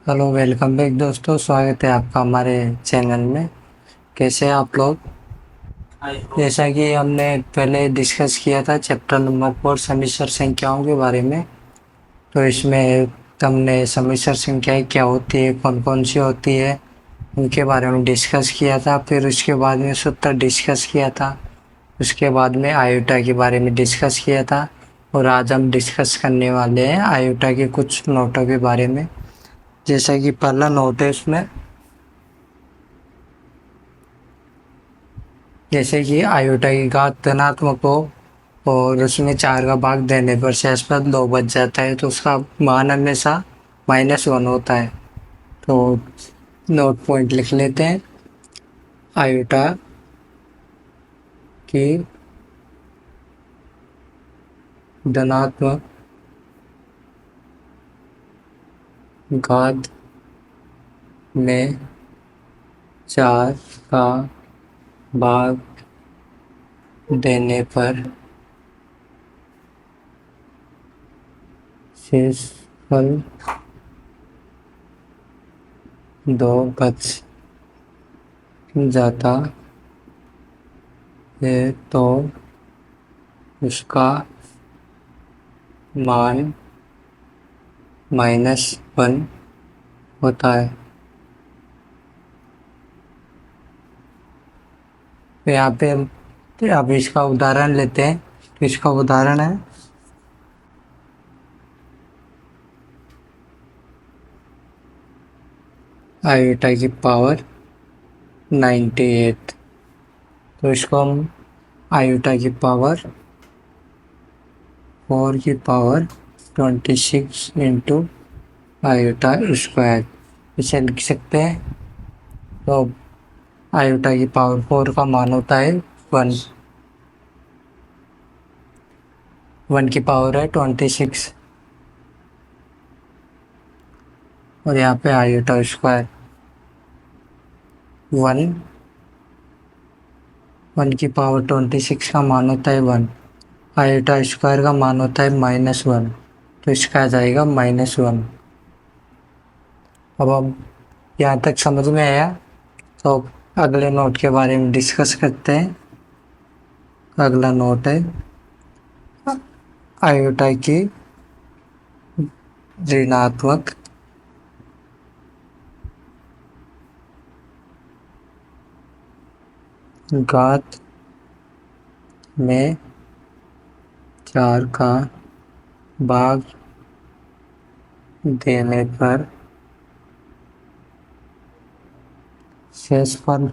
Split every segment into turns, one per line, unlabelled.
Hello, welcome back दोस्तों। स्वागत है आपका हमारे चैनल में। कैसे हैं आप लोग? जैसा कि हमने पहले डिस्कस किया था चैप्टर नंबर 4 समिश्र संख्याओं के बारे में। तो इसमें हमने समिश्र संख्याएं क्या होती है, कौन कौन सी होती है, उनके बारे में डिस्कस किया था। फिर उसके बाद में सूत्र डिस्कस किया था। उसके बाद में आयोटा के बारे में डिस्कस किया था। और आज हम डिस्कस करने वाले हैं आयोटा के कुछ नोटों के बारे में। जैसा कि पहला नोट है उसमें, जैसे कि आयोटा की घात धनात्मक हो और उसमें 4 का भाग देने पर शेषपद 2 बच जाता है, तो उसका मान हमेशा -1 होता है। तो नोट पॉइंट लिख लेते हैं। आयोटा की धनात्मक घात में 4 का भाग देने पर शेषफल 2 बच जाता है, तो उसका मान -1 होता है। तो यहाँ पे अब इसका उदाहरण लेते हैं। तो इसका उदाहरण है आयोटा की पावर 98। तो इसको हम आयोटा की पावर 4 की पावर 26 इंटू आयोटा स्क्वायर इसे लिख सकते हैं। तो आयोटा की पावर 4 का मान होता है 1। 1 की पावर है 26 और यहाँ पे आयोटा स्क्वायर 1 की पावर 26 का मान होता है 1। आयोटा स्क्वायर का मान होता है -1, तो इसका आ जाएगा -1। अब हम यहाँ तक समझ में आया, तो अगले नोट के बारे में डिस्कस करते हैं। अगला नोट है आयोटा की ऋणात्मक घात में 4 का भाग देने पर शेषफल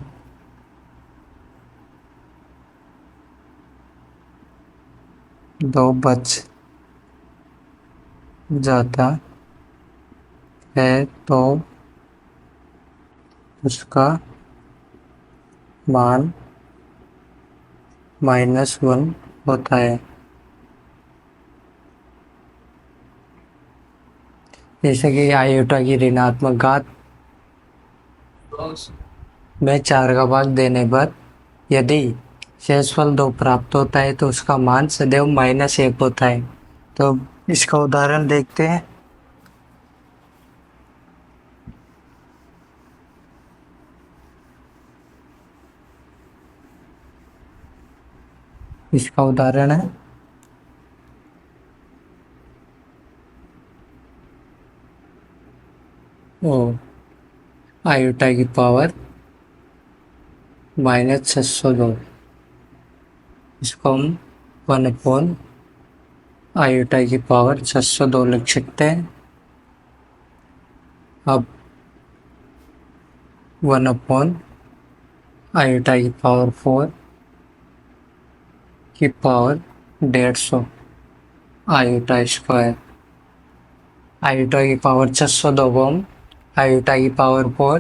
2 बच जाता है, तो उसका मान -1 होता है। जैसे कि आयोटा की ऋणात्मक घात में 4 का भाग देने पर यदि शेषफल 2 प्राप्त होता है, तो उसका मान सदैव -1 होता है। तो इसका उदाहरण देखते हैं। इसका उदाहरण है ओ आयोटा की पावर -602। इसको हम 1 आयोटा की पावर 602 लिख सकते हैं। अब 1 आयोटा की पावर 4 की पावर 150 आयोटा स्क्वायर। आयोटा की पावर 602 को हम आयोटा की पावर 4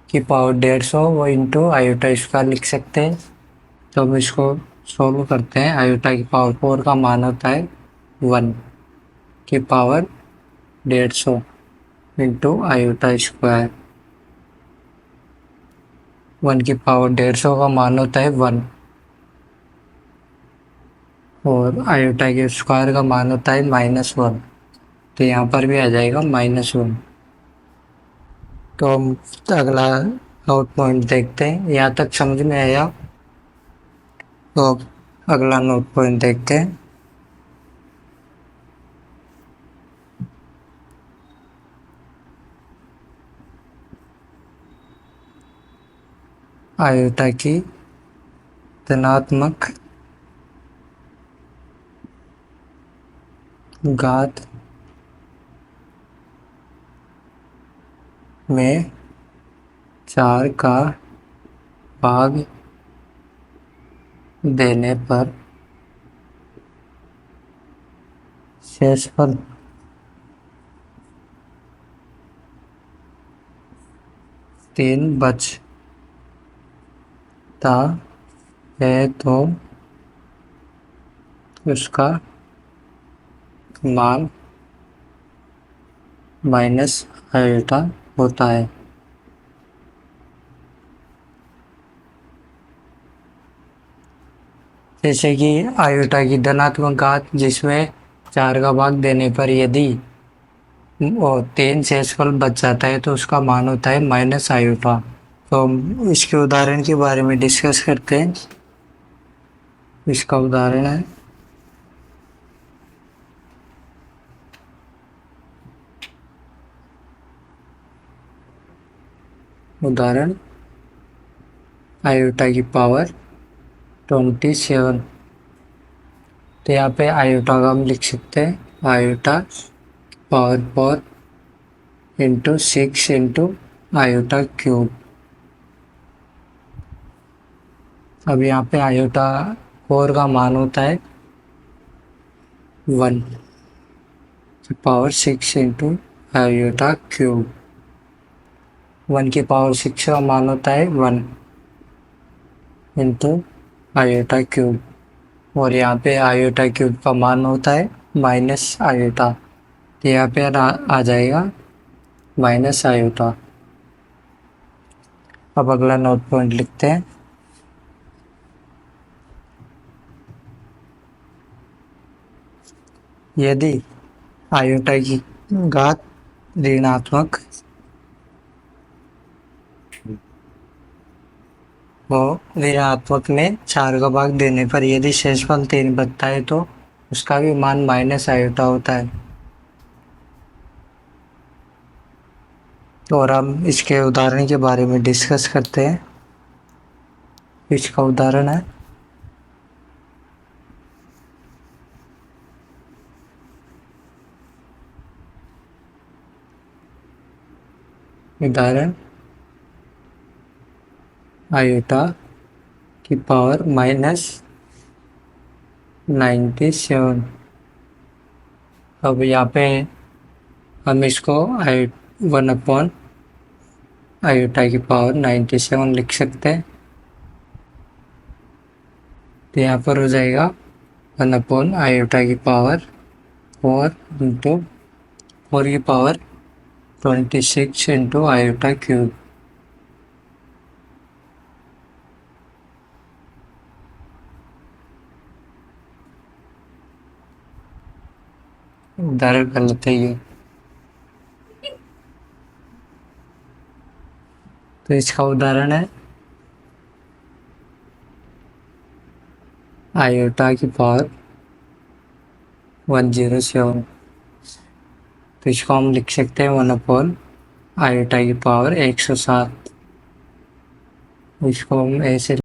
की पावर 150 वो इंटू आयोटा स्क्वायर लिख सकते हैं। तो हम इसको सोल्व करते हैं। आयोटा की पावर 4 का मान होता है 1 की पावर 150 इंटू आयोटा स्क्वायर। 1 की पावर 150 का मान होता है 1 और आयोटा के स्क्वायर का मान होता है -1। तो यहाँ पर भी आ जाएगा -1। तो हम अगला नोट पॉइंट देखते हैं। यहाँ तक समझ में आया? तो अगला नोट पॉइंट देखते हैं। आयोटा की धनात्मक घात में 4 का भाग देने पर शेषफल 3 बचता है तो उसका मान माइनस आयोटा होता है। जैसे कि आयोटा की धनात्मक घात जिसमें 4 का भाग देने पर यदि 3 शेषफल बच जाता है तो उसका मान होता है माइनस आयोटा। तो हम इसके उदाहरण के बारे में डिस्कस करते हैं। इसका उदाहरण है उदाहरण आयोटा की पावर 27। तो यहाँ पे आयोटा का हम लिख सकते हैं iota power 4 into 6 into iota cube. अब यहाँ पे आयोटा 4 का मान होता है 1 पावर 6 इंटू आयोटा क्यूब। 1 की पावर 6 का मान होता है 1 इंटू आयोटा क्यूब। और यहाँ पे आयोटा क्यूब का मान होता है माइनस आयोटा। तो यहाँ पे आ जाएगा माइनस आयोटा। अब अगला नोट पॉइंट लिखते हैं। यदि आयोटा की घात ऋणात्मक हो, ऋणात्मक में 4 का भाग देने पर यदि शेषफल 3 बचता है तो उसका भी मान माइनस आयोटा होता है। और हम इसके उदाहरण के बारे में डिस्कस करते हैं। इसका उदाहरण है उदाहरण आयोटा की पावर -97। अब यहाँ पे हम इसको 1 आयोटा की पावर 97 लिख सकते हैं। तो यहाँ पर हो जाएगा 1 आयोटा की पावर 4 इंटू 4 की पावर 26 इंटू आयोटा क्यूब। उदाहरण कर लेते हैं ये। तो इसका उदाहरण है आयोटा की पावर 107। तो इसको हम लिख सकते हैं 1 आयोटा की पावर 107। इसको हम ऐसे